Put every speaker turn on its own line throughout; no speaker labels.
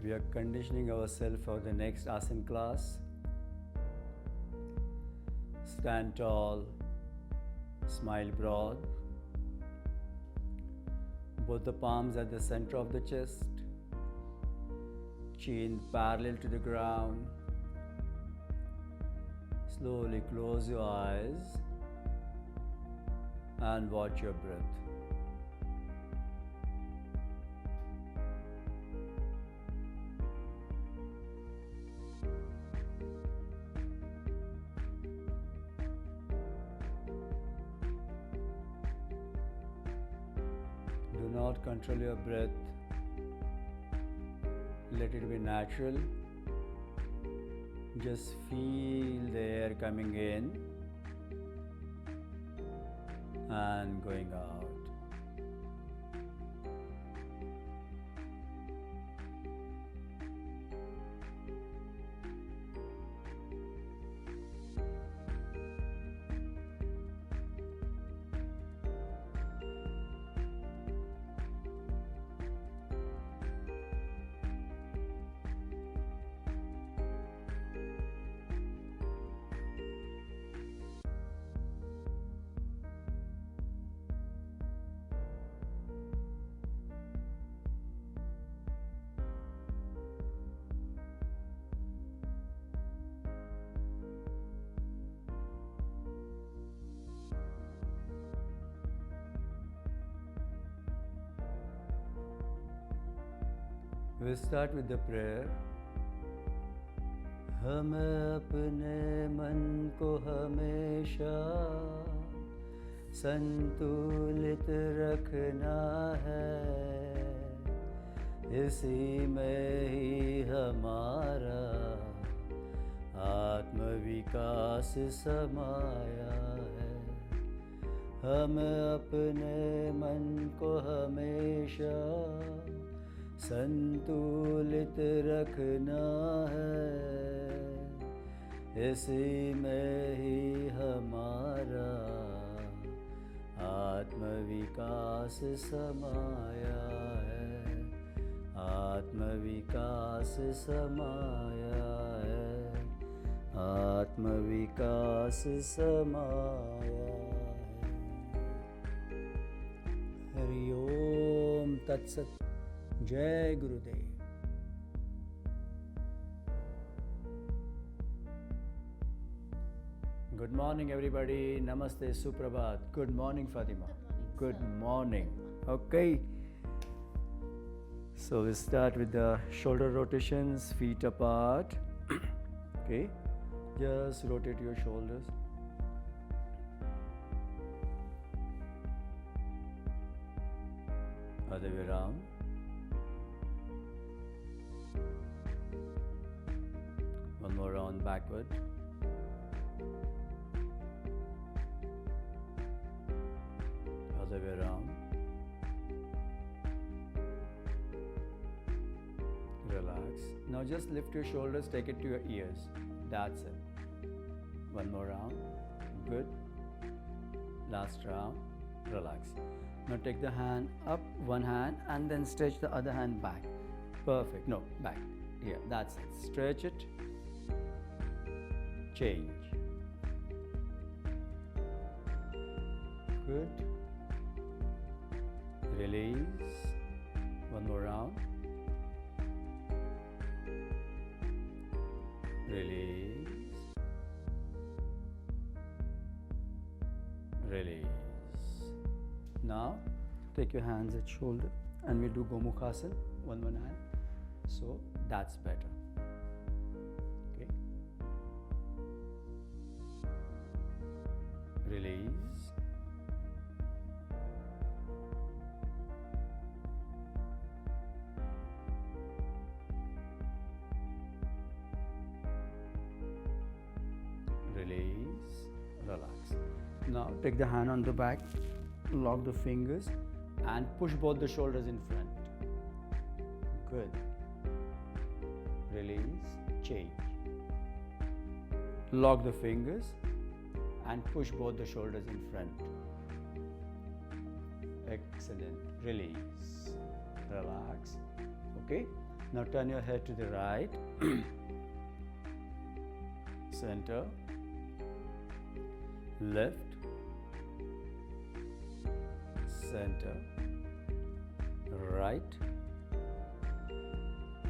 We are conditioning ourselves for the next asana class. Stand tall, smile broad. Both the palms at the center of the chest, chin parallel to the ground. Slowly close your eyes and watch your breath. Do not control your breath. Let it be natural. Just feel the air coming in and going out. We'll start with the prayer. हमें अपने मन को हमेशा संतुलित रखना है, इसी में ही हमारा आत्मविकास समाया है। हमें अपने मन को हमेशा संतुलित रखना है, इसी में ही हमारा आत्मविकास समाया है, आत्मविकास समाया है, आत्मविकास समाया है। हरि ओम तत्सत। जय गुरुदेव। Good morning everybody. Namaste, Suprabhat. Good morning Fatima. Good morning. Okay. So we start with the shoulder rotations, feet apart. Okay. Just rotate your shoulders. Other way around. One more round backward. Other way around. Relax. Now just lift your shoulders, take it to your ears. That's it. One more round. Good. Last round. Relax. Now take the hand up, one hand, and then stretch the other hand back. Perfect. No, back. Here. That's it. Stretch it. Change. Good. Release. One more round. Release. Release. Now take your hands at shoulder and we do Gomukhasana, one hand. So that's better. Okay. Release. Release. Relax. Now take the hand on the back, lock the fingers and push both the shoulders in front. Good. Release. Change. Lock the fingers and push both the shoulders in front. Excellent. Release. Relax. Okay. Now turn your head to the right, center, left, center, right,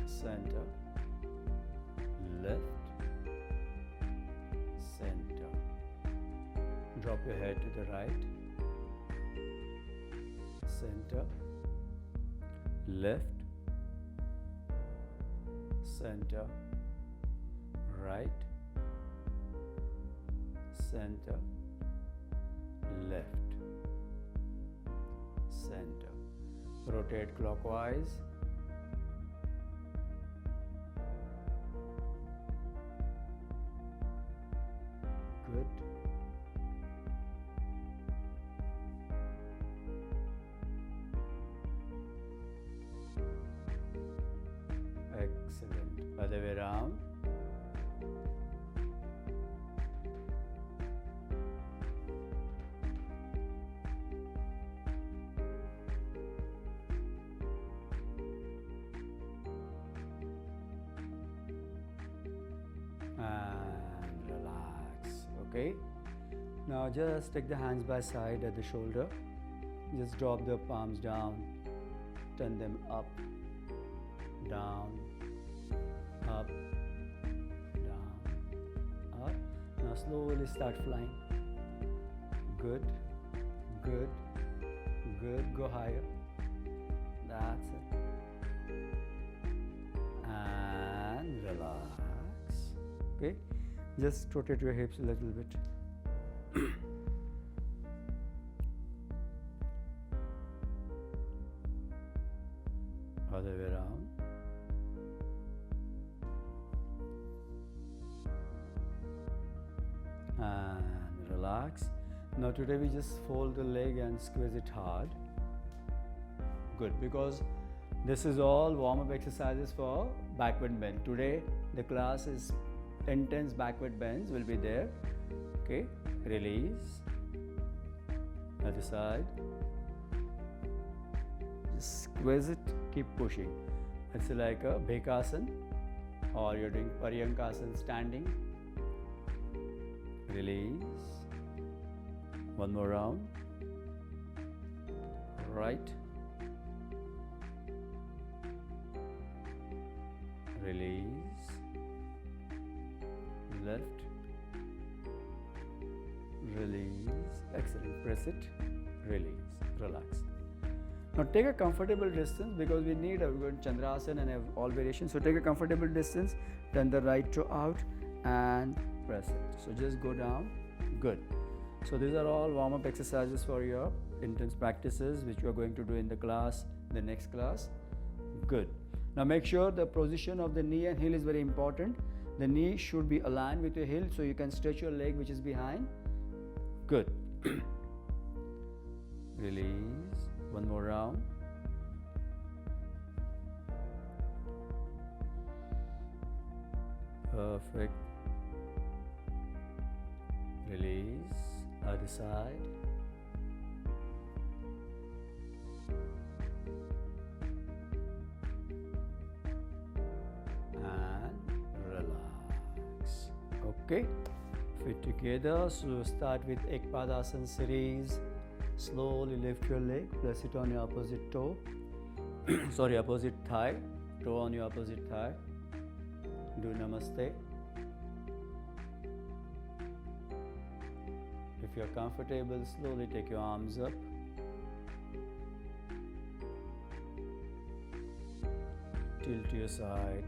center, left, center. Drop your head to the right, center, left, center, right, center, left, center. Rotate clockwise. Good. Excellent. Other way around. And relax. Okay. Now just take the hands by side at the shoulder. Just drop the palms down. Turn them up, down, up, down, up. Now slowly start flying. Good, good, good. Go higher. That's it. And relax. Okay. Just rotate your hips a little bit. Other way around. And relax. Now today we just fold the leg and squeeze it hard. Good, because this is all warm-up exercises for backward bend. Today the class is intense backward bends will be there. Okay, release. Other side. Just squeeze it, keep pushing. It's like a Bhekasana, or you're doing Paryankasana standing. Release. One more round. Right. Release. Left. Release. Excellent. Press it. Release. Relax. Now take a comfortable distance, because we need a good Chandrasana and all variations. So take a comfortable distance, turn the right toe out and press it. So just go down. Good. So these are all warm-up exercises for your intense practices, which you are going to do in the class, the next class. Good. Now make sure the position of the knee and heel is very important. The knee should be aligned with your heel, so you can stretch your leg which is behind. Good. Release. One more round. Perfect. Release. Other side. And relax. Okay. Fit together. So start with Ekpadasana series. Slowly lift your leg, press it on your opposite toe. Sorry, opposite thigh. Toe on your opposite thigh. Do Namaste. If you're comfortable, slowly take your arms up. Tilt to your side.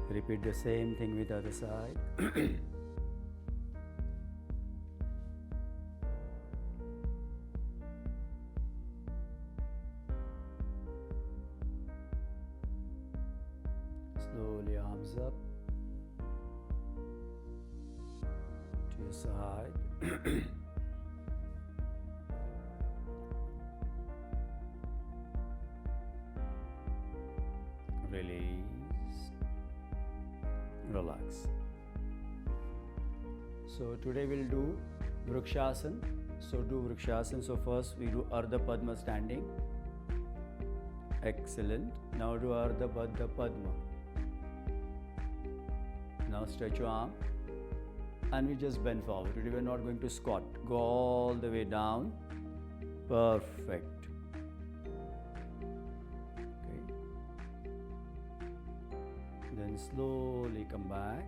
Repeat the same thing with the other side. Slowly arms up to your side. Release. Relax. So today we'll do Vrikshasana. So do Vrikshasana. So first we do Ardha Padma standing. Excellent. Now do Ardha Baddha Padma. Now stretch your arm and we just bend forward. Today we're not going to squat. Go all the way down. Perfect. Okay. Then slowly come back.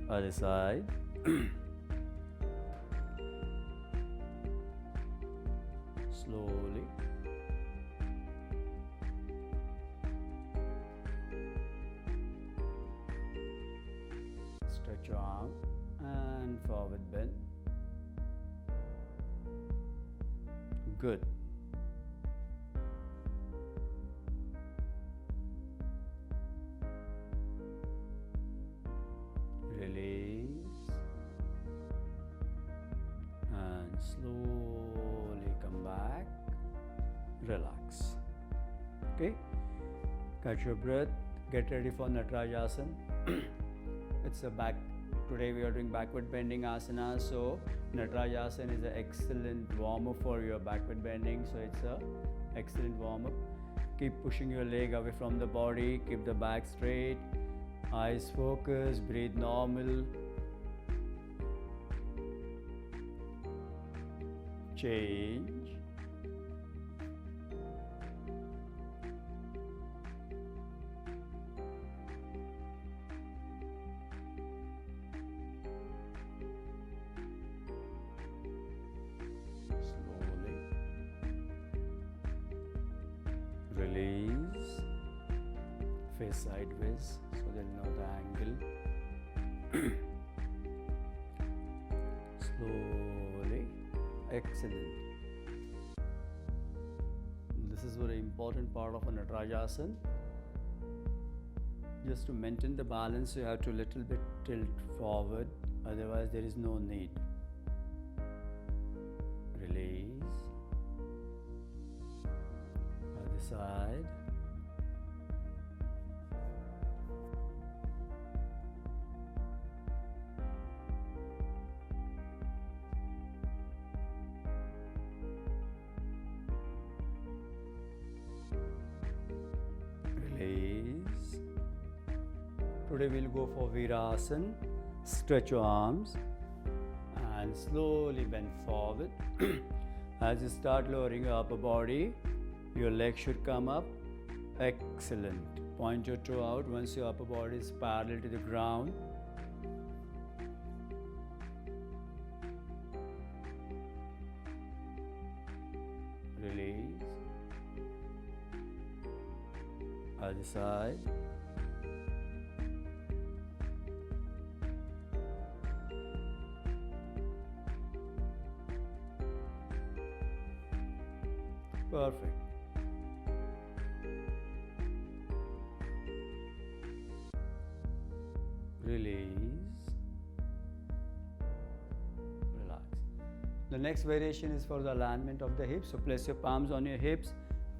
Other side. Slowly. Stretch your arm and forward bend. Good. Release and slowly come back. Relax. Okay. Catch your breath. Get ready for Natarajasana. It's a back. Today we are doing backward bending asana. So Natarajasana is an excellent warm up for your backward bending. So it's a excellent warm up. Keep pushing your leg away from the body. Keep the back straight. Eyes focused. Breathe normal. Change. Slowly. Release. Face sideways so they'll know the angle. Slowly. Excellent. This is a very important part of a Natarajasana. Just to maintain the balance, you have to little bit tilt forward, otherwise there is no need. Release. Other side. Release. Today we'll go for Virasana. Stretch your arms and slowly bend forward. As you start lowering your upper body, your legs should come up. Excellent. Point your toe out once your upper body is parallel to the ground. Release. Other side. Perfect. Release. Relax. The next variation is for the alignment of the hips. So place your palms on your hips,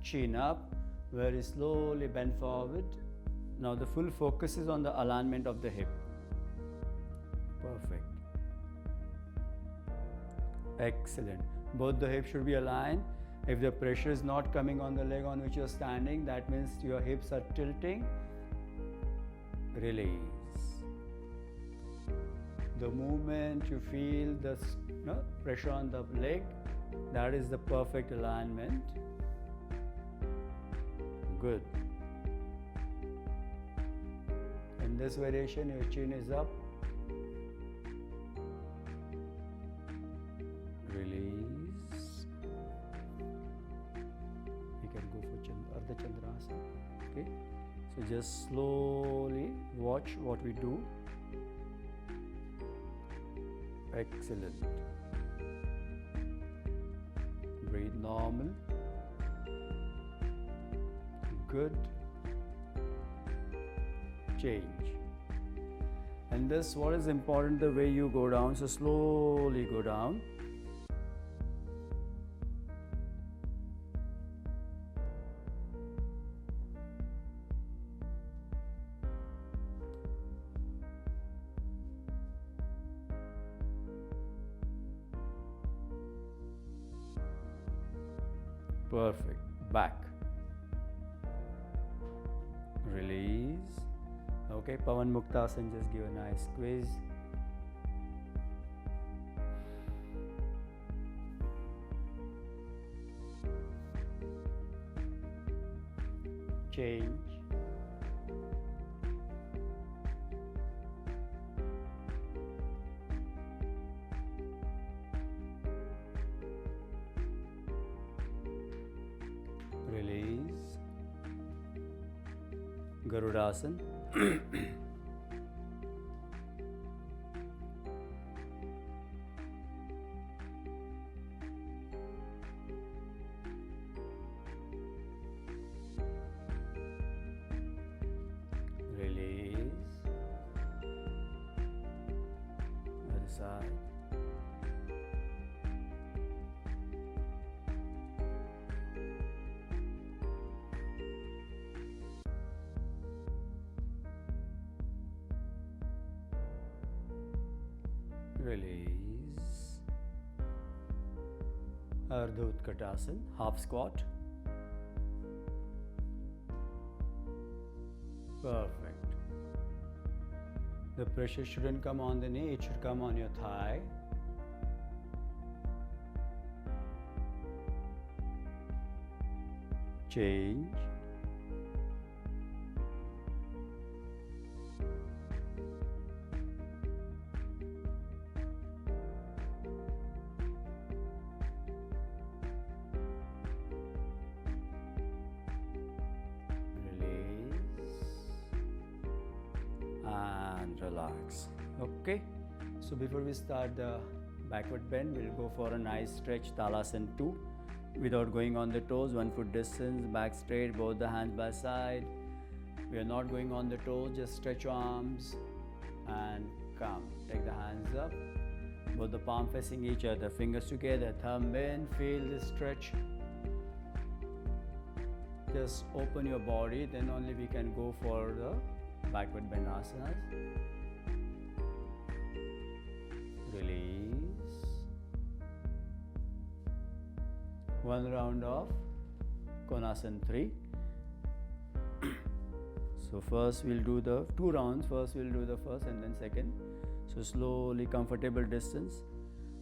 chin up, very slowly bend forward. Now the full focus is on the alignment of the hip. Perfect. Excellent. Both the hips should be aligned. If the pressure is not coming on the leg on which you are standing, that means your hips are tilting. Release. The moment you feel the pressure on the leg, that is the perfect alignment. Good. In this variation, your chin is up. Release. We can go for Ardha Chandrasana. Okay. So just slowly watch what we do. Excellent. Breathe normal. Good. Change. And this, what is important, the way you go down. So slowly go down. Perfect. Back. Release. Okay, Pavan Muktasan, just give a nice squeeze. Change. Release. Garudasan. Release. Other side. Release. Ardha Utkatasana, half squat. Perfect. The pressure shouldn't come on the knee, it should come on your thigh. Change. And relax. Okay, so before we start the backward bend, we'll go for a nice stretch, Talasana 2, without going on the toes, 1 foot distance, back straight, both the hands by side. We are not going on the toes, just stretch your arms and come. Take the hands up, both the palm facing each other, fingers together, thumb in, feel this stretch. Just open your body, then only we can go for the backward bend asanas. Release. One round of Konasana 3. So first we'll do the 2 rounds. First we'll do the first and then second. So slowly, comfortable distance.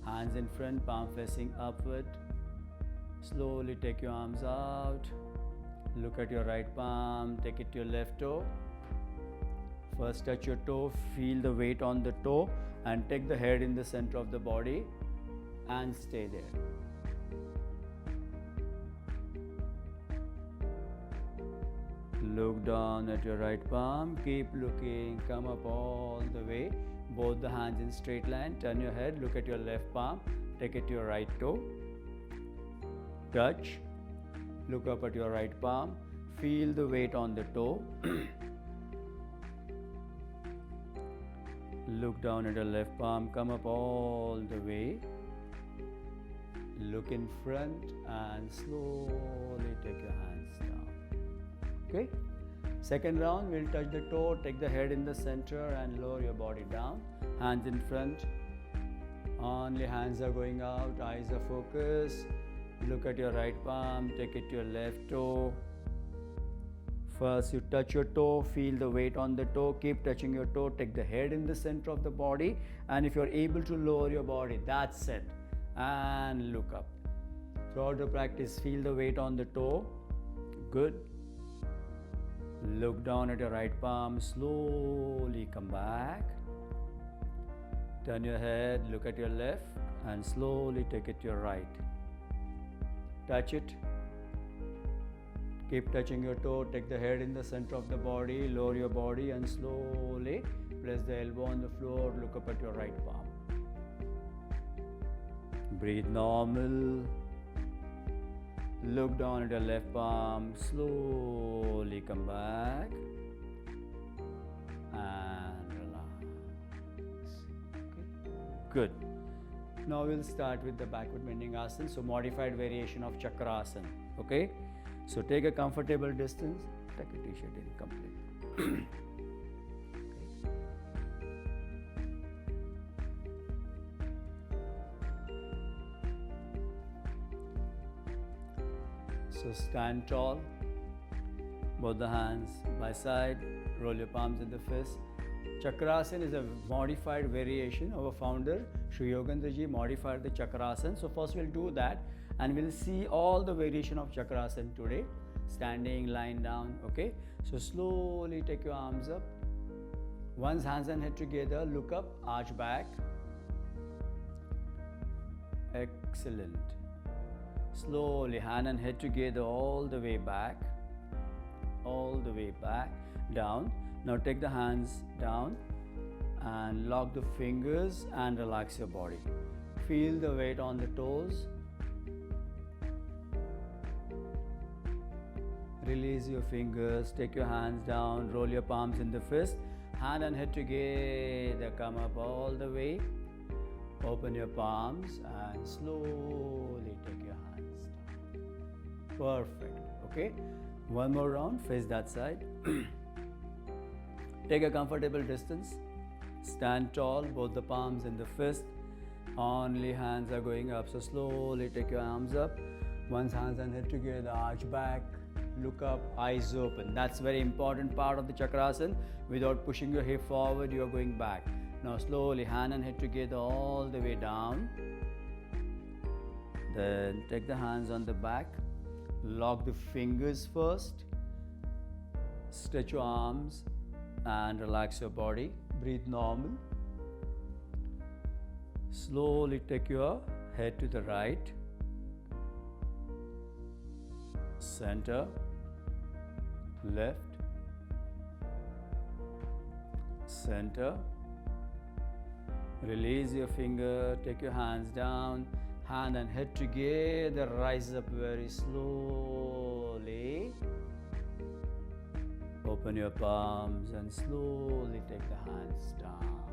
Hands in front, palm facing upward. Slowly take your arms out. Look at your right palm, take it to your left toe. First touch your toe, feel the weight on the toe and take the head in the center of the body and stay there. Look down at your right palm, keep looking, come up all the way, both the hands in straight line, turn your head, look at your left palm, take it to your right toe, touch, look up at your right palm, feel the weight on the toe. Look down at your left palm, come up all the way. Look in front and slowly take your hands down. Okay? Second round, we'll touch the toe, take the head in the center and lower your body down. Hands in front. Only hands are going out, eyes are focused. Look at your right palm, take it to your left toe. First, you touch your toe, feel the weight on the toe, keep touching your toe, take the head in the center of the body, and if you're able to lower your body, that's it. And look up. Throughout the practice, feel the weight on the toe. Good. Look down at your right palm, slowly come back. Turn your head, look at your left, and slowly take it to your right. Touch it. Keep touching your toe, take the head in the center of the body, lower your body and slowly place the elbow on the floor, look up at your right palm. Breathe normal. Look down at your left palm, slowly come back and relax. Okay. Good. Now we'll start with the backward bending asana, so modified variation of Chakrasana. Okay. So take a comfortable distance, take a t-shirt in complete. So stand tall, both the hands by side, roll your palms in the fist. Chakrasana is a modified variation. Our founder Sri Yogendra Ji modified the Chakrasana. So first we'll do that and we'll see all the variation of Chakrasana today. Standing, lying down, okay? So slowly take your arms up. Once hands and head together, look up, arch back. Excellent. Slowly hand and head together all the way back. All the way back, down. Now take the hands down and lock the fingers and relax your body. Feel the weight on the toes. Release your fingers, take your hands down, roll your palms in the fist. Hand and head together, come up all the way. Open your palms and slowly take your hands down. Perfect, okay? One more round, face that side. Take a comfortable distance. Stand tall, both the palms in the fist. Only hands are going up, so slowly take your arms up. Once hands and head together, arch back. Look up, eyes open. That's very important part of the Chakrasana. Without pushing your hip forward, you are going back. Now slowly hand and head together all the way down. Then take the hands on the back. Lock the fingers first. Stretch your arms and relax your body. Breathe normal. Slowly take your head to the right. Center, left, center. Release your finger, take your hands down, hand and head together, rise up very slowly. Open your palms and slowly take the hands down.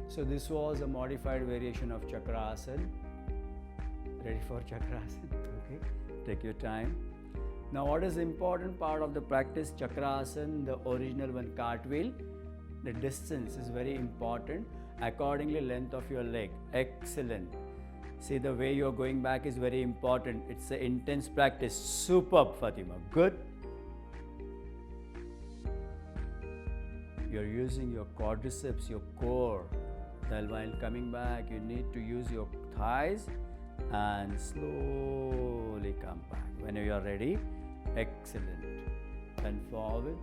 So this was a modified variation of Chakrasana. Ready for Chakrasana? Okay. Take your time. Now what is the important part of the practice? Chakrasana, the original one, cartwheel. The distance is very important. Accordingly, length of your leg. Excellent. See, the way you are going back is very important. It's an intense practice. Superb, Fatima. Good. You're using your quadriceps, your core. Then while coming back, you need to use your thighs and slowly come back. When you are ready, excellent. Bend forward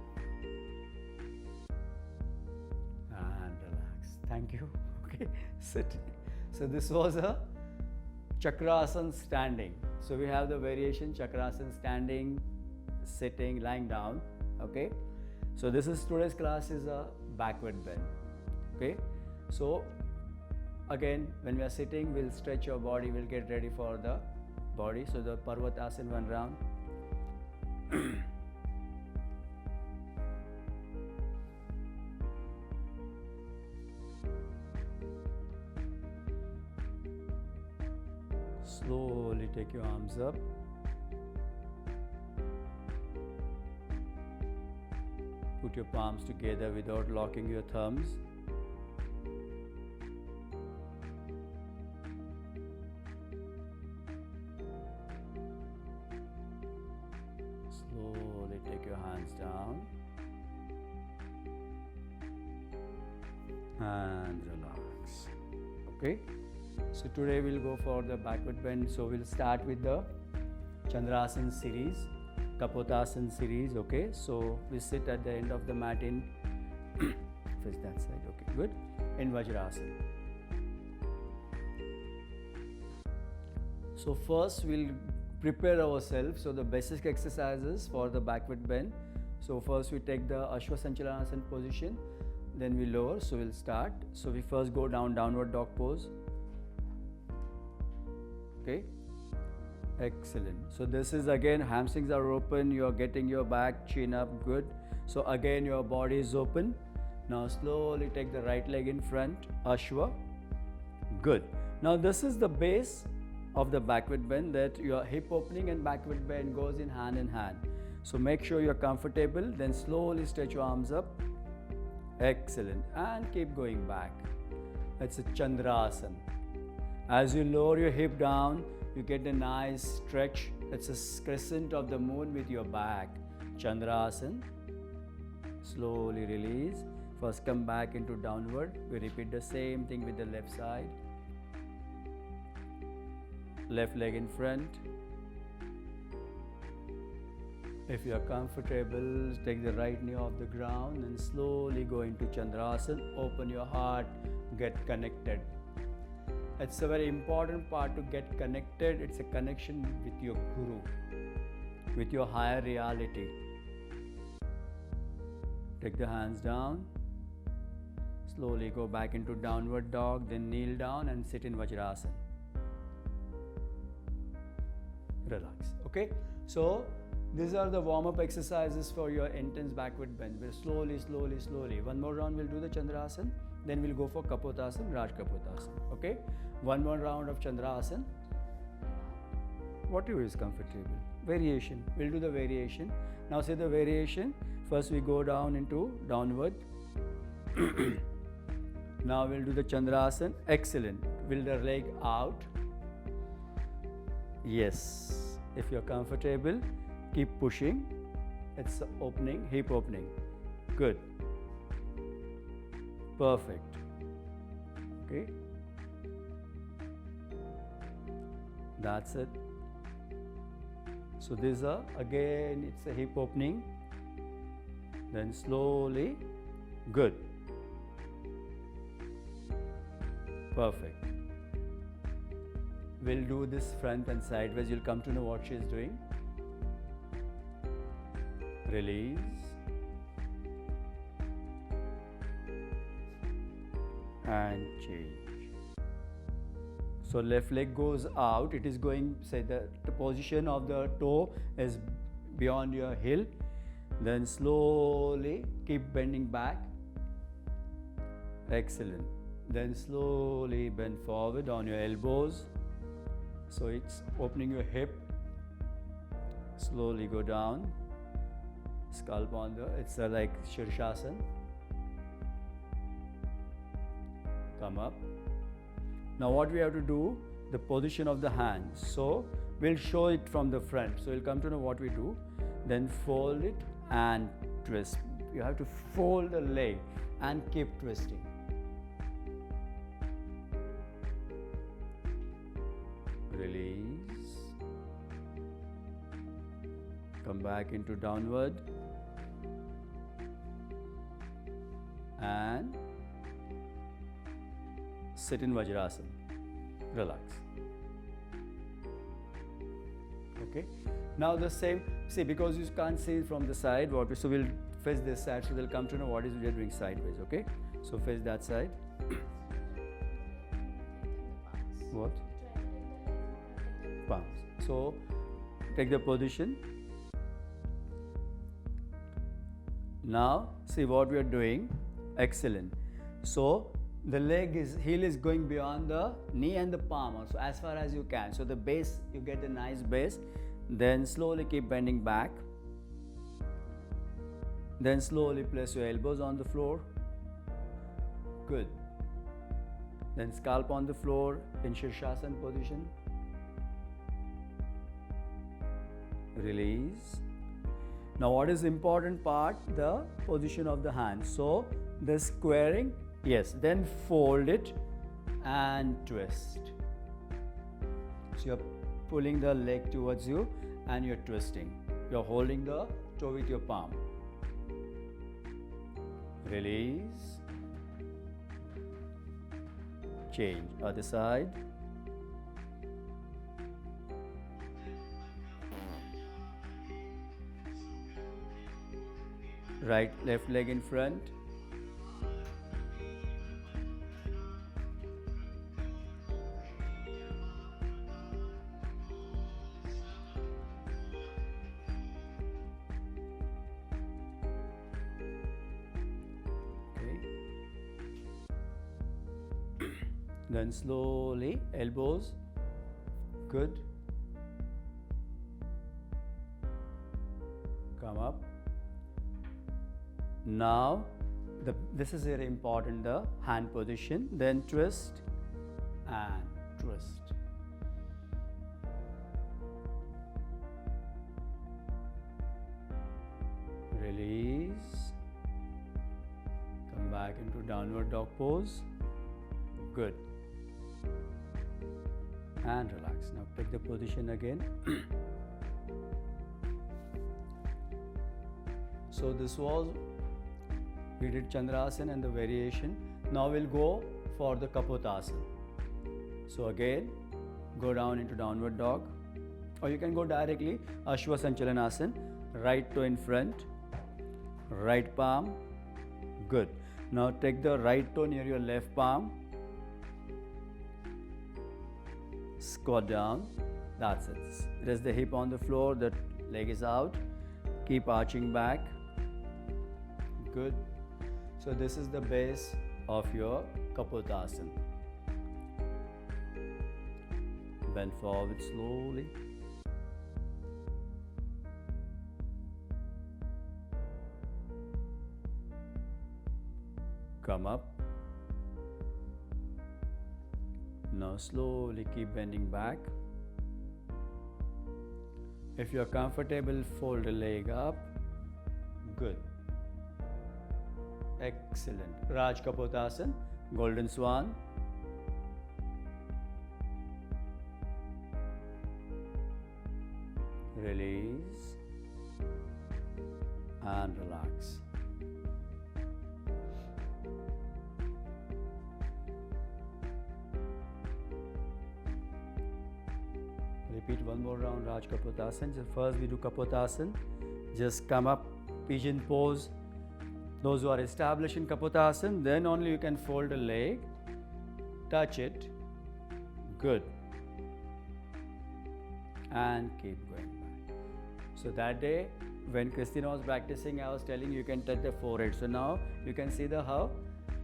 and relax. Thank you. Okay, sit. So this was a Chakrasana standing. So we have the variation Chakrasana standing, sitting, lying down. Okay. So this is today's class is a backward bend. Okay. So again, when we are sitting, we'll stretch your body, we'll get ready for the body. So the Parvatasana one round. Slowly take your arms up. Put your palms together without locking your thumbs. Slowly take your hands down and relax. Okay. So today we'll go for the backward bend. So we'll start with the Chandrasana series, Kapotasana series. Okay. So we sit at the end of the mat in face that side. Okay. Good. In Vajrasana. So first we'll prepare ourselves. So the basic exercises for the backward bend. So first we take the Ashwa Sanchalanasana position. Then we lower. So we'll start. So we first go down, downward dog pose. Okay, excellent. So this is again hamstrings are open, you are getting your back, chin up, good. So again your body is open. Now slowly take the right leg in front, Ashwa, good. Now this is the base of the backward bend, that your hip opening and backward bend goes in hand. So make sure you're comfortable, then slowly stretch your arms up, excellent, and keep going back. It's a Chandrasana. As you lower your hip down, you get a nice stretch It's a crescent of the moon with your back. Chandrasana. Slowly release. First come back into downward. We repeat the same thing with the left side. Left leg in front. If you are comfortable, take the right knee off the ground and slowly go into Chandrasana. Open your heart, get connected. It's a very important part to get connected. It's a connection with your Guru, with your higher reality. Take the hands down. Slowly go back into downward dog, then kneel down and sit in Vajrasana. Relax. Okay? So, these are the warm-up exercises for your intense backward bend. We'll slowly, slowly, slowly. One more round we'll do the Chandrasana. Then we'll go for Kapotasana, Raj Kapotasana. Okay? One more round of Chandrasana. Whatever is comfortable. Variation. We'll do the variation. Now say the variation. First we go down into downward. Now we'll do the Chandrasana. Excellent. Will the leg out? Yes. If you're comfortable, keep pushing. It's opening, hip opening. Good. Perfect. Okay. That's it. So these are, again, it's a hip opening. Then slowly. Good. Perfect. We'll do this front and sideways. You'll come to know what she's doing. Release. And change. So left leg goes out. It is going, say the position of the toe is beyond your heel. Then slowly keep bending back. Excellent. Then slowly bend forward on your elbows. So it's opening your hip. Slowly go down. Scalp on the, it's like Shirshasana. Come up. Now what we have to do, the position of the hands. So we'll show it from the front. So you'll come to know what we do. Then fold it and twist. You have to fold the leg and keep twisting. Release. Come back into downward. And sit in Vajrasana. Relax. Okay. Now the same, see, because you can't see from the side, so we'll face this side, so they'll come to know what is we are doing sideways. Okay. So face that side. What? Palms. So take the position. Now see what we are doing. Excellent. So the heel is going beyond the knee and the palm also, as far as you can. So the base, you get a nice base. Then slowly keep bending back. Then slowly place your elbows on the floor. Good. Then scalp on the floor in Shirshasana position. Release. Now what is important part? The position of the hand. So the squaring, yes, then fold it and twist. So you're pulling the leg towards you and you're twisting. You're holding the toe with your palm. Release. Change. Other side. Right, left leg in front. Then slowly, elbows. Good. Come up. Now, this is very important, the hand position. Then twist and twist. Release. Come back into downward dog pose. Good. And relax. Now pick the position again. So this was, we did Chandrasana and the variation. Now we'll go for the Kapotasana. So again, go down into downward dog, or you can go directly Ashwa Sanchalanasana. Right toe in front, right palm. Good. Now take the right toe near your left palm. Squat down. That's it. Rest the hip on the floor, the leg is out. Keep arching back. Good. So this is the base of your Kapotasana. Bend forward slowly. Come up. Now slowly keep bending back. If you are comfortable, fold the leg up. Good. Excellent. Raj Kapotasana, Golden Swan. Release and relax. Repeat one more round Raj Kapotasana. So first we do Kapotasana. Just come up, pigeon pose. Those who are established in Kapotasana, then only you can fold a leg, touch it. Good. And keep going back. So that day when Christina was practicing, I was telling you can touch the forehead. So now you can see how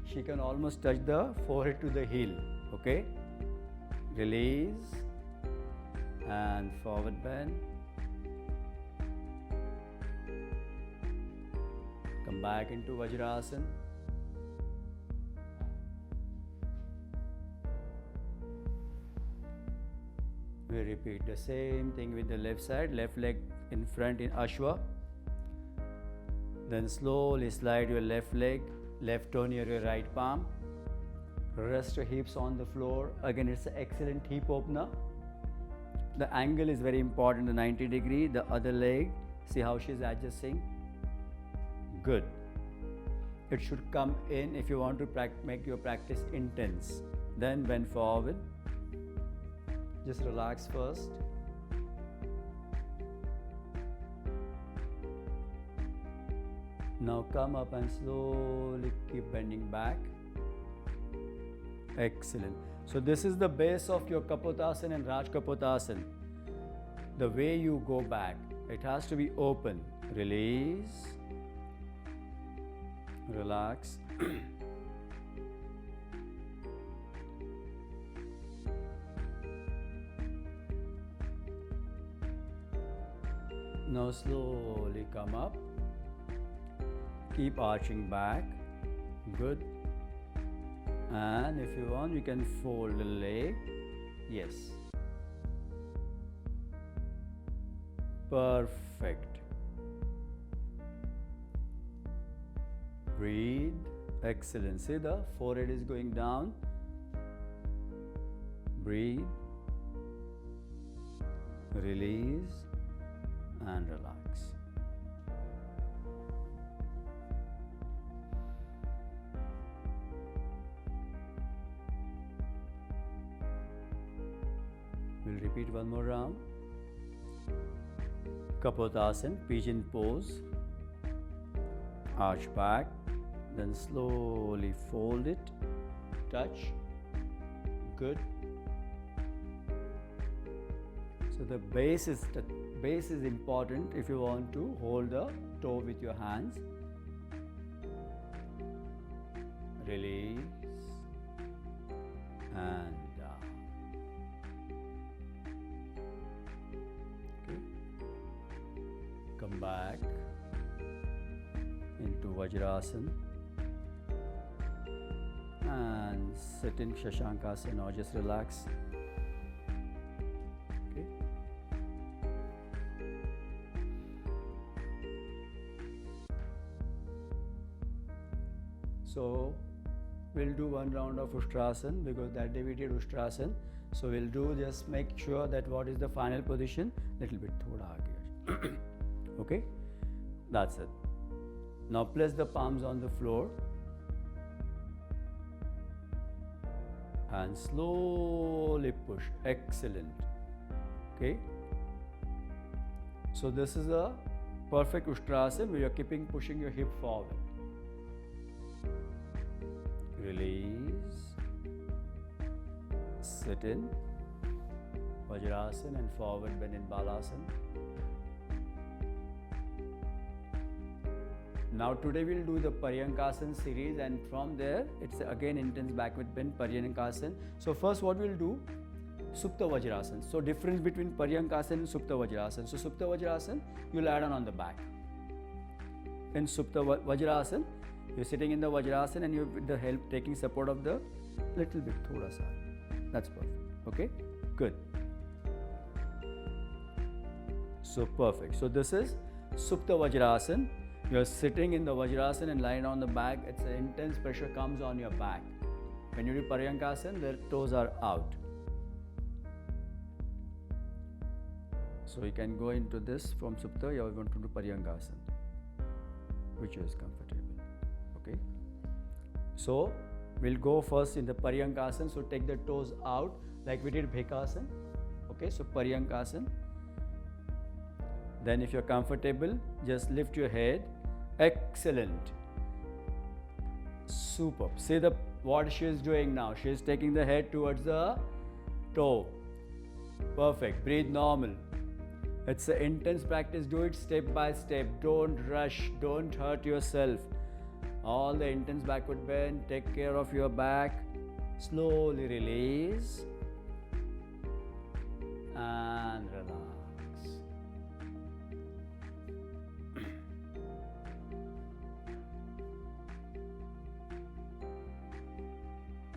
she can almost touch the forehead to the heel. Okay? Release and forward bend. Come back into Vajrasana. We repeat the same thing with the left side, left leg in front in Ashwa. Then slowly slide your left leg, left toe near your right palm. Rest your hips on the floor. Again, it's an excellent hip opener. The angle is very important, the 90 degree. The other leg, see how she's adjusting. Good. It should come in if you want to make your practice intense. Then bend forward. Just relax first. Now come up and slowly keep bending back. Excellent. So this is the base of your Kapotasana and Raj Kapotasana. The way you go back, it has to be open. Release. Relax. Now slowly come up. Keep arching back. Good. And if you want, you can fold the leg. Yes. Perfect. Breathe. Excellent. See, the forehead is going down. Breathe. Release and relax. We'll repeat one more round. Kapotasana, pigeon pose. Arch back, then slowly fold it, touch. Good. So the base is important if you want to hold the toe with your hands. Release and down. Okay. Come back into Vajrasana and sit in Shashankasana or just relax. Okay. So we'll do one round of Ustrasana because that day we did Ustrasana. So we'll do, just make sure that what is the final position, little bit thoda aage. Okay, that's it. Now place the palms on the floor and slowly push. Excellent. Okay, so this is a perfect Ustrasana where you're pushing your hip forward. Release, sit in Vajrasana and forward bend in Balasana. Now today we'll do the Paryankasana series, and from there it's again intense backward bend Paryankasana. So first what we'll do, Supta Vajrasana. So difference between Paryankasana and Supta Vajrasana. So Supta Vajrasana you'll lie down on the back. In Supta Vajrasana you're sitting in the Vajrasana and you're with the help taking support of the little bit thoda sa. That's perfect. Okay, good. So perfect. So this is Supta Vajrasana. You're sitting in the Vajrasana and lying on the back. It's an intense pressure comes on your back. When you do Paryankasana, the toes are out. So you can go into this from Supta. You want to do Paryankasana, which is comfortable. Okay. So we'll go first in the Paryankasana. So take the toes out like we did Bhekasana. Okay. So Paryankasana. Then if you're comfortable, just lift your head. Excellent. Superb. See what she is doing now. She is taking the head towards the toe. Perfect. Breathe normal. It's an intense practice. Do it step by step. Don't rush. Don't hurt yourself. All the intense backward bend. Take care of your back. Slowly release. And relax.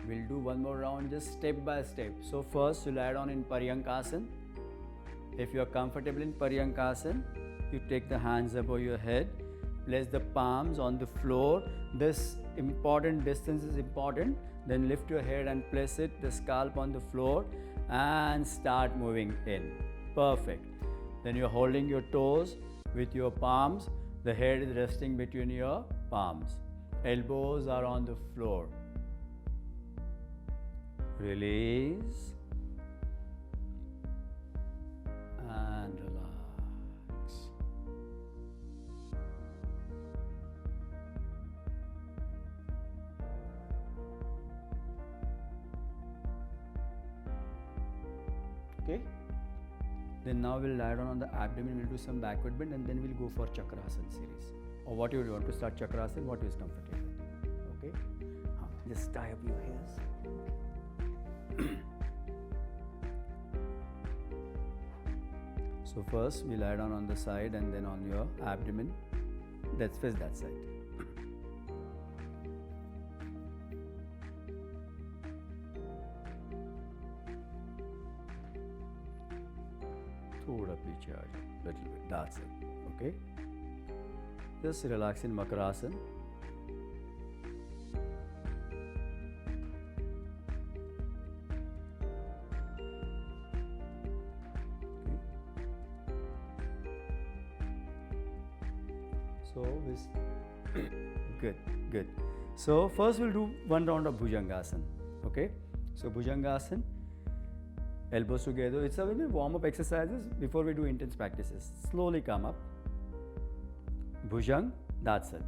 We'll do one more round just step by step. So first you lie down in Paryankasana. If you are comfortable in Paryankasana, you take the hands above your head, place the palms on the floor. This important distance is important. Then lift your head and place it, the scalp on the floor, and start moving in. Perfect. Then you're holding your toes with your palms. The head is resting between your palms. Elbows are on the floor. Release. And relax. Okay. Then now we'll lie down on the abdomen. We'll do some backward bend, and then we'll go for Chakrasana series. Or what you want to start Chakrasana, what is comfortable. Okay. Just tie up your hairs. So first we lie down on the side and then on your abdomen. Let's face that side. Thoda piche aa jaओ, little bit. That's it. Okay. Just relax in Makarasana. So good. So first we'll do one round of Bhujangasana. Okay. So Bhujangasana, elbows together. It's a warm-up exercises before we do intense practices. Slowly come up. Bhujang. That's it.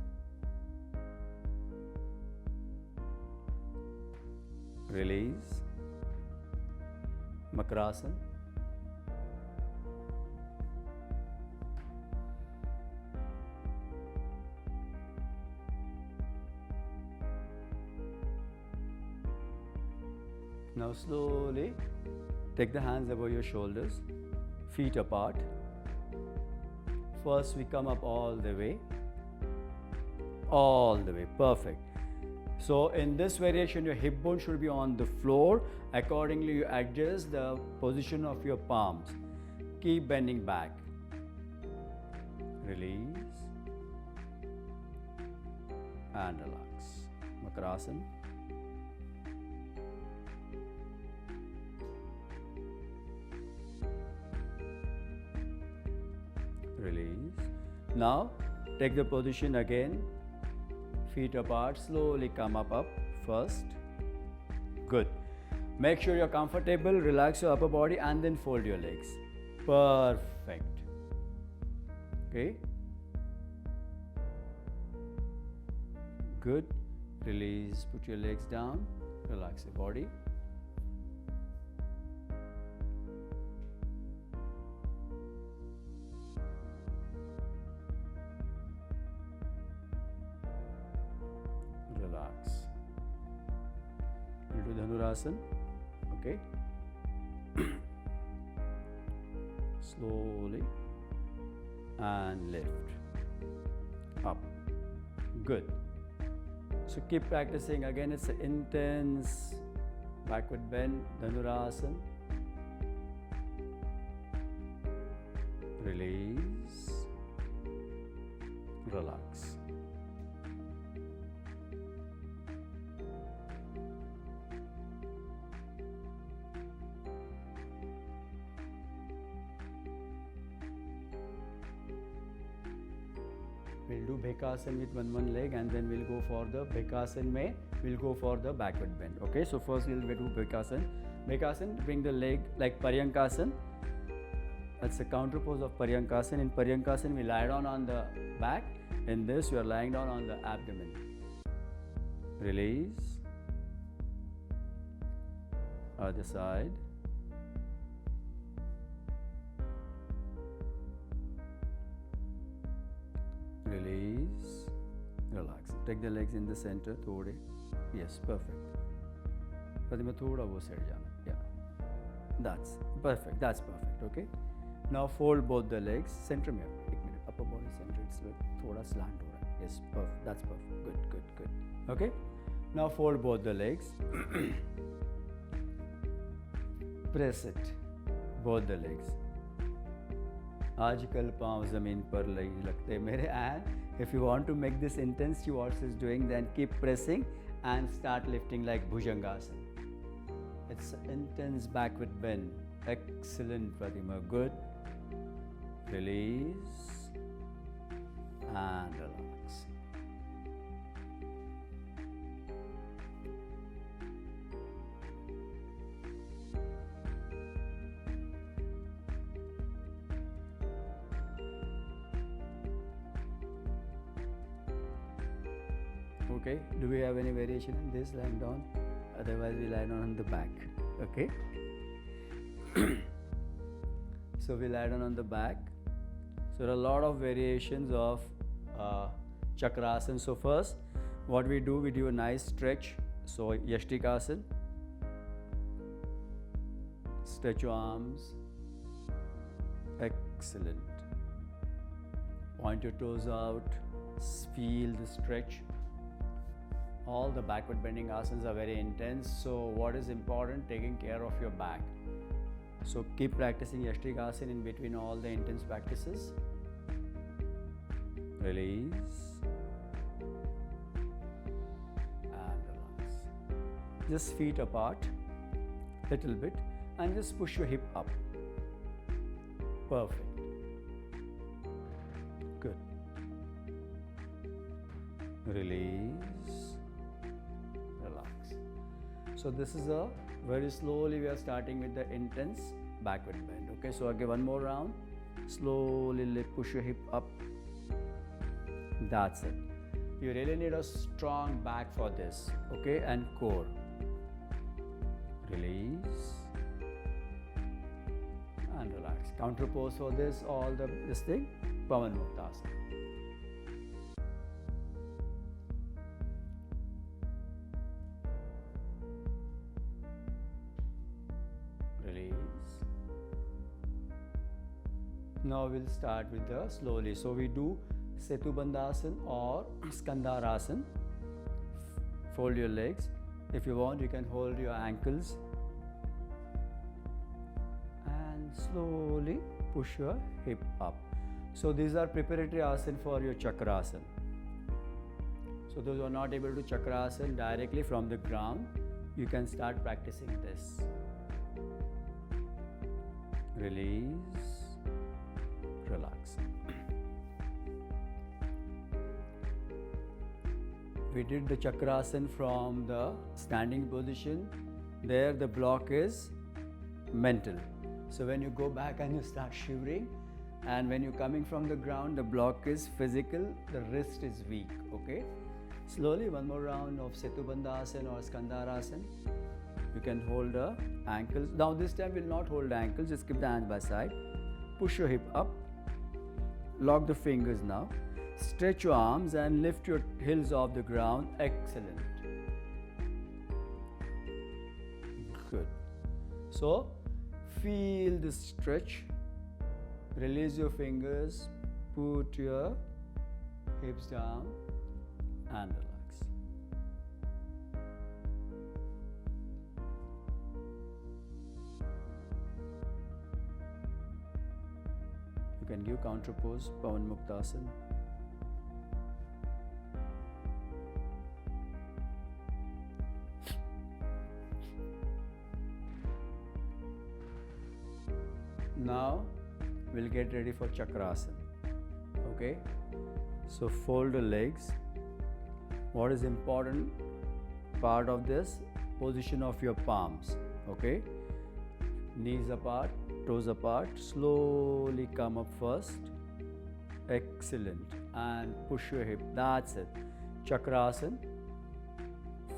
Release. Makarasana. Now slowly take the hands above your shoulders, feet apart. First we come up all the way, perfect. So in this variation your hip bone should be on the floor. Accordingly you adjust the position of your palms. Keep bending back. Release and relax. Makarasana. Release. Now take the position again. Feet apart, slowly come up first. Good. Make sure you're comfortable, relax your upper body and then fold your legs. Perfect. Okay. Good. Release, put your legs down, relax your body. Relax. We'll do Dhanurasana. Okay. Slowly and lift up. Good. So keep practicing. Again, it's an intense backward bend, Dhanurasana. Release. Relax. We'll do Bhekasana with one leg and then we'll go for the Bhekasana we'll go for the backward bend. Okay, so first we'll do Bhekasana. Bhekasana, bring the leg like Paryankasana. That's the counter pose of Paryankasana. In Paryankasana, we lie down on the back. In this, you are lying down on the abdomen. Release. Other side. Release. Relax. Take the legs in the center. Thode. Yes, perfect. Pratima thoda wo side jana. Yeah. That's perfect. That's perfect. Okay. Now fold both the legs. Center mein. Ek minute. Upper body center. It's thoda slant ho raha hai. Yes, perfect. That's perfect. Good, good, good. Okay. Now fold both the legs. Press it. Both the legs. आजकल पाँव ज़मीन पर लगते मेरे and if you want to make this intense to what is doing then keep pressing and start lifting like Bhujangasana. It's intense backward bend. Excellent, Pratima. Good. Release and relax. Okay, do we have any variation in this lying down? Otherwise we lie down on the back. Okay. So we lie down on the back. So there are a lot of variations of Chakrasana. So first what we do a nice stretch. So Yastikasana. Stretch your arms. Excellent. Point your toes out. Feel the stretch. All the backward bending asanas are very intense. So what is important? Taking care of your back. So keep practicing Yastikasana in between all the intense practices. Release and relax. Just feet apart little bit and just push your hip up. Perfect. Good. Release. Relax. So this is a very slowly we are starting with the intense backward bend. Okay, so again one more round. Slowly push your hip up. That's it. You really need a strong back for this. Okay, and core. Release and relax. Counter pose for this. All this thing. Pavan Muktasana. Now we'll start with the slowly. So we do Setubandhasana or Skandharasana. Fold your legs. If you want, you can hold your ankles and slowly push your hip up. So these are preparatory asana for your Chakrasana. So those who are not able to chakrasana directly from the ground, you can start practicing this. Release, relax. We did the chakrasana from the standing position. There the block is mental. So when you go back and you start shivering, and when you're coming from the ground, the block is physical, the wrist is weak, okay? Slowly, one more round of Setu Bandhasana or Skandharasana. You can hold the ankles. Now this time we'll not hold the ankles, just keep the hands by side. Push your hip up. Lock the fingers now. Stretch your arms and lift your heels off the ground. Excellent. Good. So, feel the stretch. Release your fingers. Put your hips down and relax. You can give counter pose, Pavan Muktasana. Now we'll get ready for chakrasana. Okay, so fold the legs. What is important part of this? Position of your palms. Okay, knees apart, toes apart. Slowly come up first. Excellent. And push your hip. That's it. Chakrasana.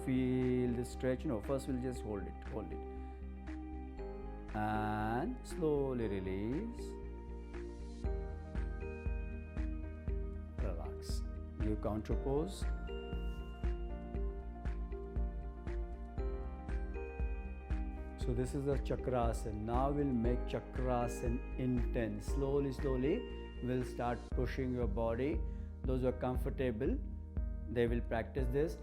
Feel the stretch. No, first we'll just hold it. Hold it. And slowly release. Relax. Give counter pose. So this is the chakrasana. Now we'll make chakrasana intense. Slowly, slowly we'll start pushing your body. Those who are comfortable, they will practice this.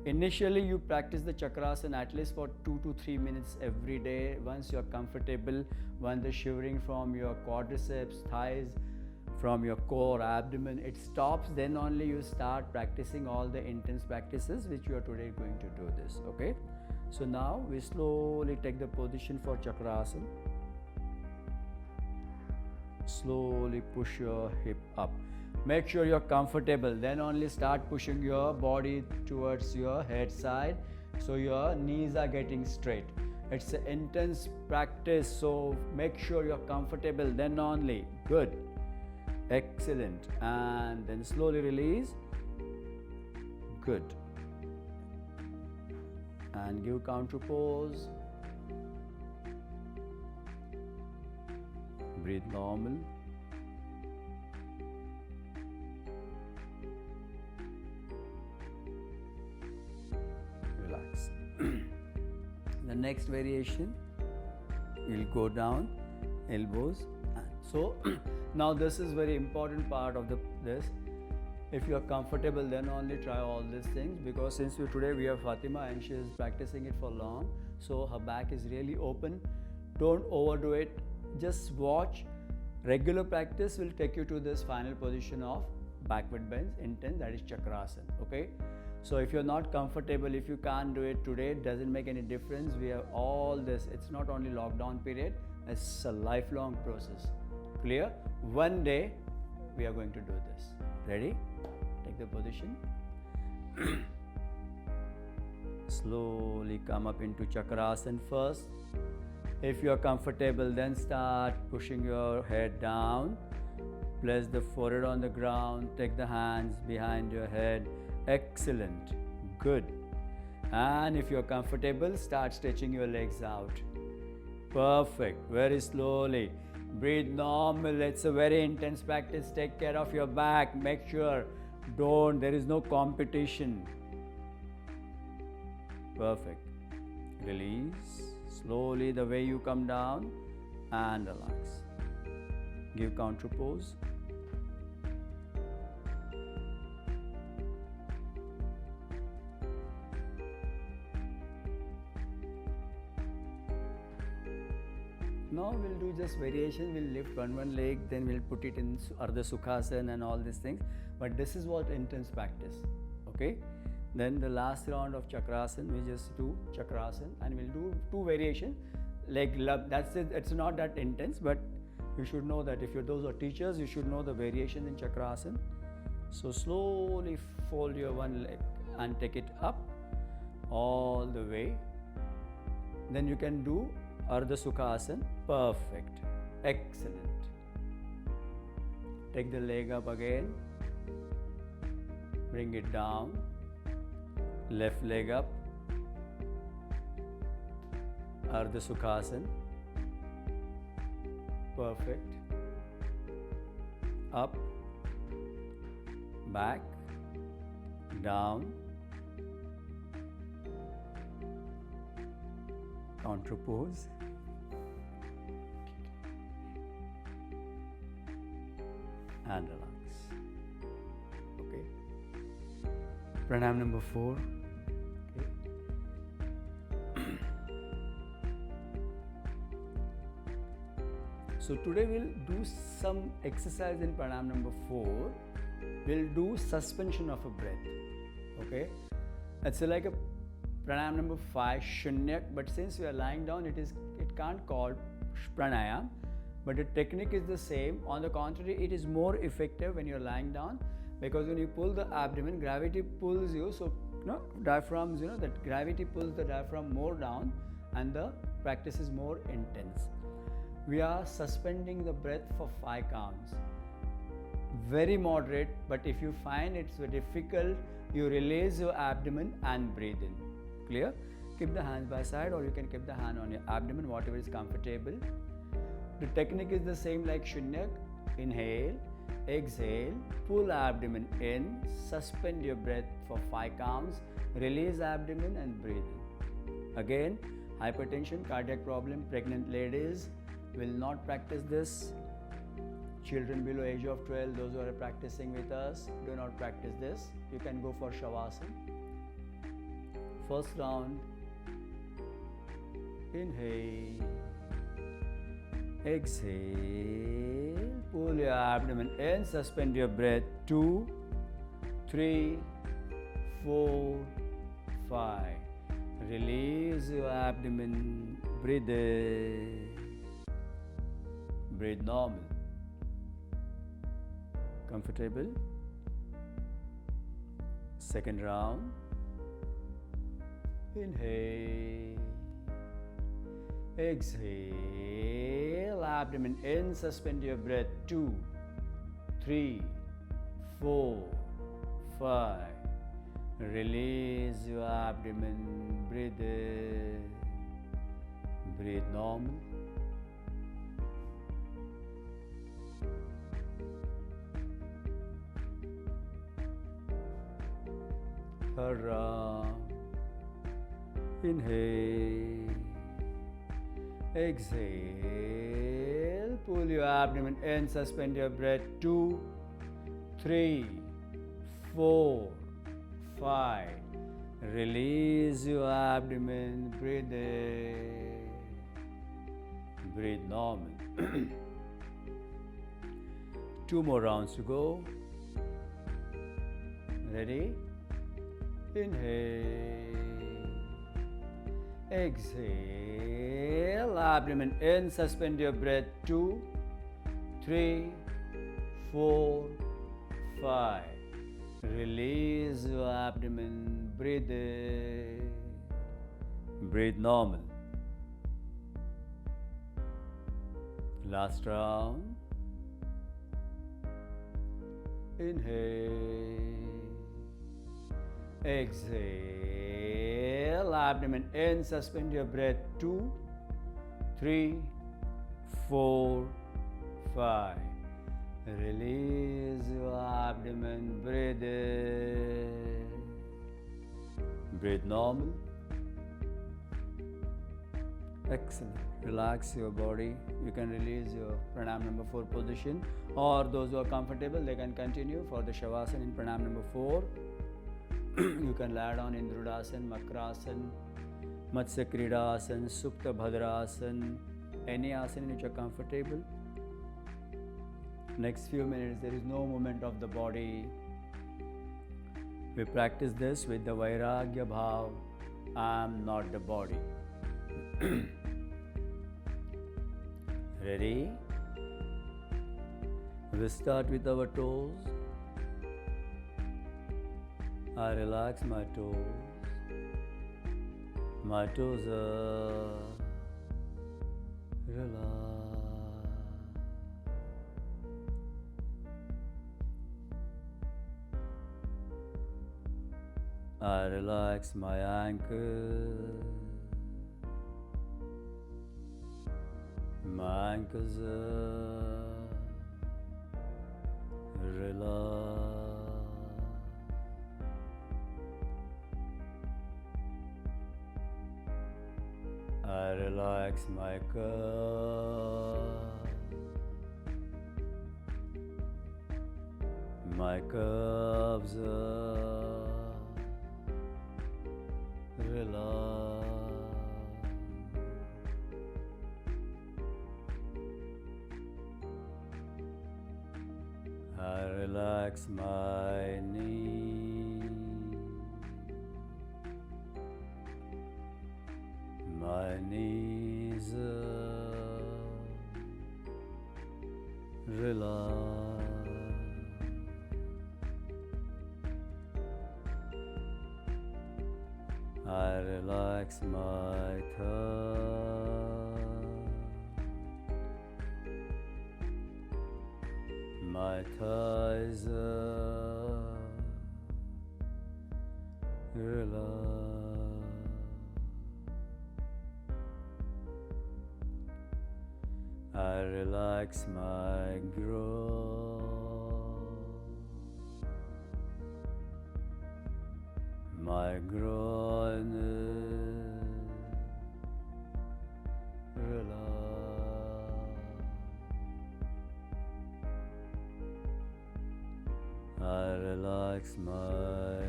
Initially, you practice the chakrasana at least for 2 to 3 minutes every day. Once you are comfortable, when the shivering from your quadriceps, thighs, from your core, abdomen, it stops, then only you start practicing all the intense practices which you are today going to do this. Okay? So now we slowly take the position for chakrasana. Slowly push your hip up. Make sure you're comfortable, then only start pushing your body towards your head side so your knees are getting straight. It's an intense practice, so make sure you're comfortable, then only. Good. Excellent. And then slowly release. Good. And give counter pose. Breathe normal. Relax. The next variation, you'll go down, elbows. So now this is very important part of this. If you are comfortable, then only try all these things, because since today we have Fatima and she is practicing it for long, so her back is really open. Don't overdo it. Just watch. Regular practice will take you to this final position of backward bends, intense, that is chakrasana. Okay. So if you're not comfortable, if you can't do it today, it doesn't make any difference. We have all this. It's not only lockdown period. It's a lifelong process. Clear? One day we are going to do this. Ready? Take the position. Slowly come up into chakrasana first. If you are comfortable, then start pushing your head down. Place the forehead on the ground. Take the hands behind your head. Excellent. Good. And if you are comfortable, start stretching your legs out. Perfect. Very slowly. Breathe normal. It's a very intense practice. Take care of your back. Make sure there is no competition. Perfect. Release. Slowly the way you come down and relax. Give counter pose. Now we'll do just variation. We'll lift one leg, then we'll put it in Ardha Sukhasana and all these things. But this is what intense practice. Okay, then the last round of chakrasana, we just do chakrasana, and we'll do 2 variations. Like that's it. It's not that intense, but you should know that if those are teachers, you should know the variation in chakrasana. So slowly fold your one leg and take it up all the way. Then you can do Ardha Sukhasana. Perfect. Excellent. Take the leg up again. Bring it down. Left leg up. Ardha Sukhasana. Perfect. Up. Back. Down. Counter pose. And relax. Okay. Pranayama number 4. Okay. So today we'll do some exercise in pranayama number 4. We'll do suspension of a breath. Okay. It's like a pranayama number 5, Shunyak, but since we are lying down, it can't call pranayama, but the technique is the same. On the contrary, it is more effective when you're lying down, because when you pull the abdomen, gravity pulls you, so diaphragms, that gravity pulls the diaphragm more down, and the practice is more intense. We are suspending the breath for 5 counts. Very moderate, but if you find it's difficult, you release your abdomen and breathe in. Clear? Keep the hands by side, or you can keep the hand on your abdomen, whatever is comfortable. The technique is the same like Shunyak. Inhale, exhale, pull abdomen in, suspend your breath for 5 counts, release abdomen and breathe in. Again, hypertension, cardiac problem, pregnant ladies will not practice this. Children below age of 12, those who are practicing with us, do not practice this. You can go for Shavasana. First round, inhale, exhale, pull your abdomen in, suspend your breath, 2, 3, 4, 5. Release your abdomen, breathe in, breathe normal. Comfortable? Second round. Inhale, exhale, abdomen in, suspend your breath, 2, 3, 4, 5. Release your abdomen, breathe in, breathe normal. Third round. Inhale, exhale, pull your abdomen in, suspend your breath, 2, 3, 4, 5. Release your abdomen, breathe in, breathe normal. 2 more rounds to go. Ready? Inhale. Exhale, abdomen in, suspend your breath, 2, 3, 4, 5. Release your abdomen, breathe in, breathe normal. Last round. Inhale. Exhale, abdomen in, suspend your breath, 2, 3, 4, 5. Release your abdomen, breathe in, breathe normal. Excellent. Relax your body. You can release your pranayama number 4 position, or those who are comfortable, they can continue for the Shavasana in pranayama number 4. You can lie down in Drudasana, Makrasana, Matsya Kridasana, Supta Bhadrasana, any asana in which you are comfortable. Next few minutes, there is no movement of the body. We practice this with the Vairagya Bhav, I am not the body. Ready? We start with our toes. I relax my toes. My toes are relaxed. I relax my ankles. My ankles are relaxed. I relax my calves. My calves are relaxed. I relax my knees. My knees are relaxed. I relax my thighs. My thighs are relaxed. I relax my groin. My groin is relaxed. I relax my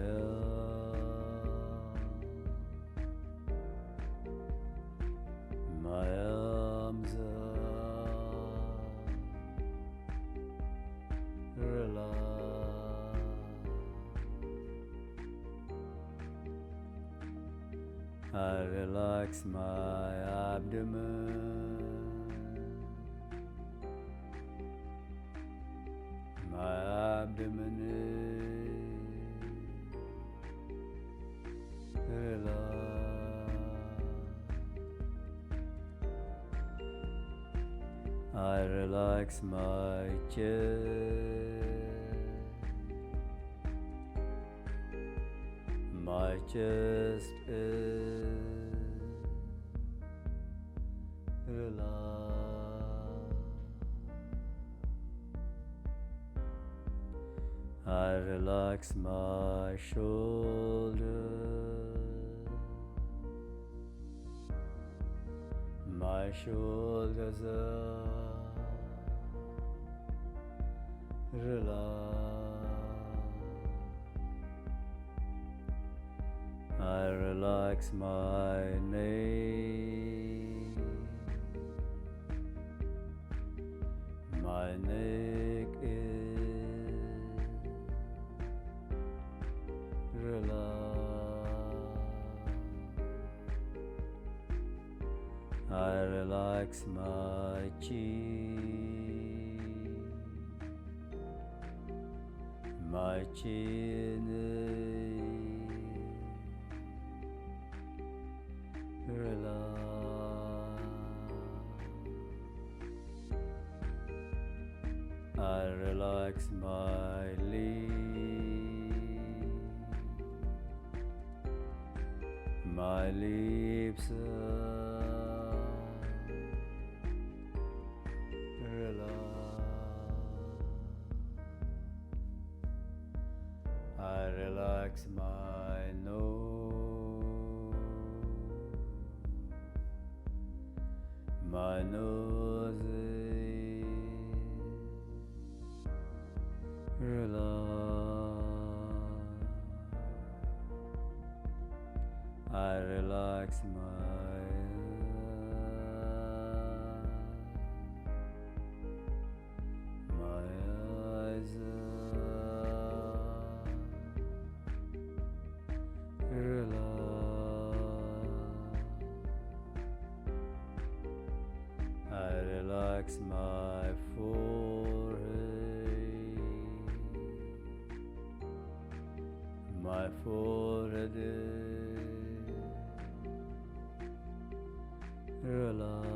arms. My arms are relaxed. I relax my abdomen. My abdomen is relaxed. I relax my chest. My chest is relaxed. I relax my shoulders. My shoulders are relaxed. I relax my neck. My neck is relaxed. I relax my chin. My chin is relaxed. I relax my lips. My lips are relaxed. I relax my nose. My nose is relaxed. I relax my eyes. My eyes are relax my forehead. My forehead relax.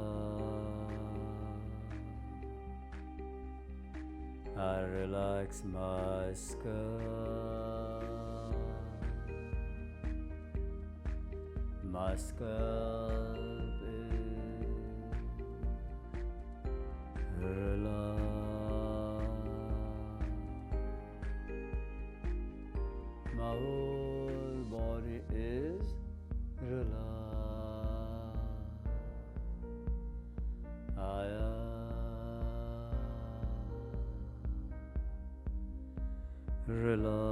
I relax my scalp. My scalp is relaxed. My whole body is relaxed. I am relaxed.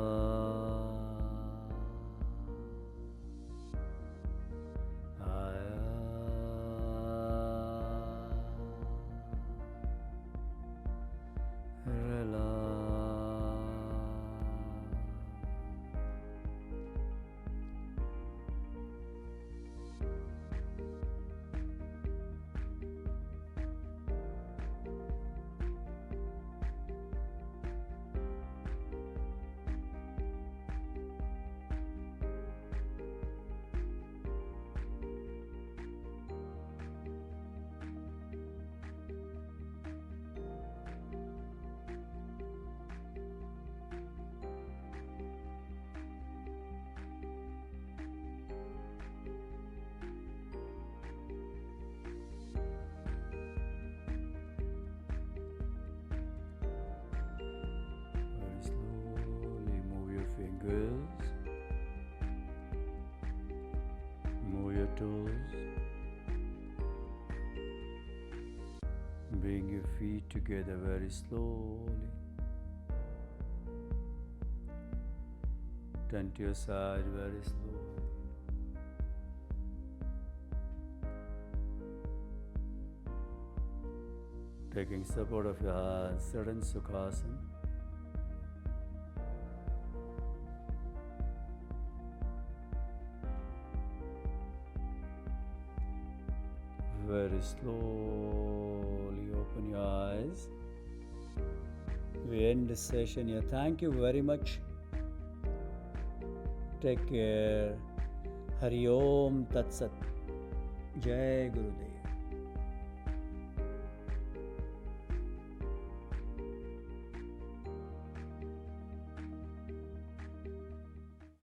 Very slowly move your fingers, move your toes, bring your feet together very slowly. Turn to your side very slowly. Taking support of your hands, sit in Sukhasana. Very slowly open your eyes. We end this session here. Thank you very much. Take care. Hari Om Tat Sat. Jai Gurudev.